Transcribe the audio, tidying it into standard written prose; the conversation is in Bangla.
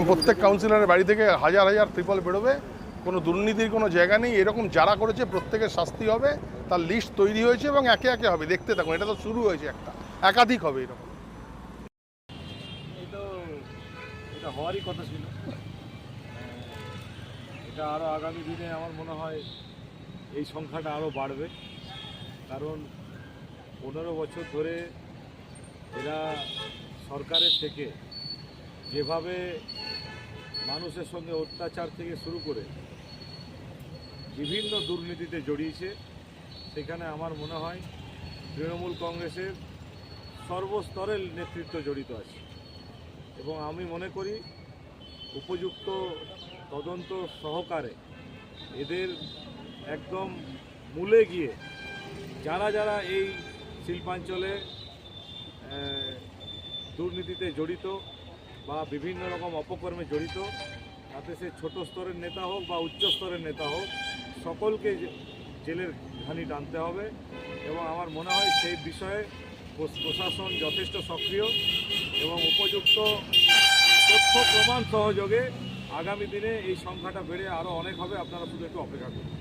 প্রত্যেক কাউন্সিলরের বাড়ি থেকে হাজার হাজার ত্রিপল বেরোবে, কোনো দুর্নীতির কোনো জায়গা নেই। এরকম যারা করেছে প্রত্যেকের শাস্তি হবে, তার লিস্ট তৈরি হয়েছে এবং একে একে হবে। দেখতে থাকুন, এটা তো শুরু হয়েছে, একাধিক হবে এরকম। এটা হওয়ারই কথা ছিল। এটা আরও আগামী দিনে আমার মনে হয় এই সংখ্যাটা আরও বাড়বে, কারণ 15 বছর ধরে এরা সরকারের থেকে যেভাবে মানুষের সঙ্গে অত্যাচার থেকে শুরু করে বিভিন্ন দুর্নীতিতে জড়িয়েছে, সেখানে আমার মনে হয় তৃণমূল কংগ্রেসের সর্বস্তরের নেতৃত্ব জড়িত আছে। এবং আমি মনে করি উপযুক্ত তদন্ত সহকারে এদের একদম মূলে গিয়ে যারা যারা এই শিল্পাঞ্চলে দুর্নীতিতে জড়িত বা বিভিন্ন রকম অপকর্মে জড়িত, তাতে সে ছোট স্তরের নেতা হোক বা উচ্চ স্তরের নেতা হোক, সকলকে জেলের ঘানি টানতে হবে। এবং আমার মনে হয় সেই বিষয়ে প্রশাসন যথেষ্ট সক্রিয় এবং উপযুক্ত তথ্য প্রমাণ সহযোগে আগামী দিনে এই সংখ্যাটা বেড়ে আরও অনেক হবে। আপনারা শুধু একটু অপেক্ষা করুন।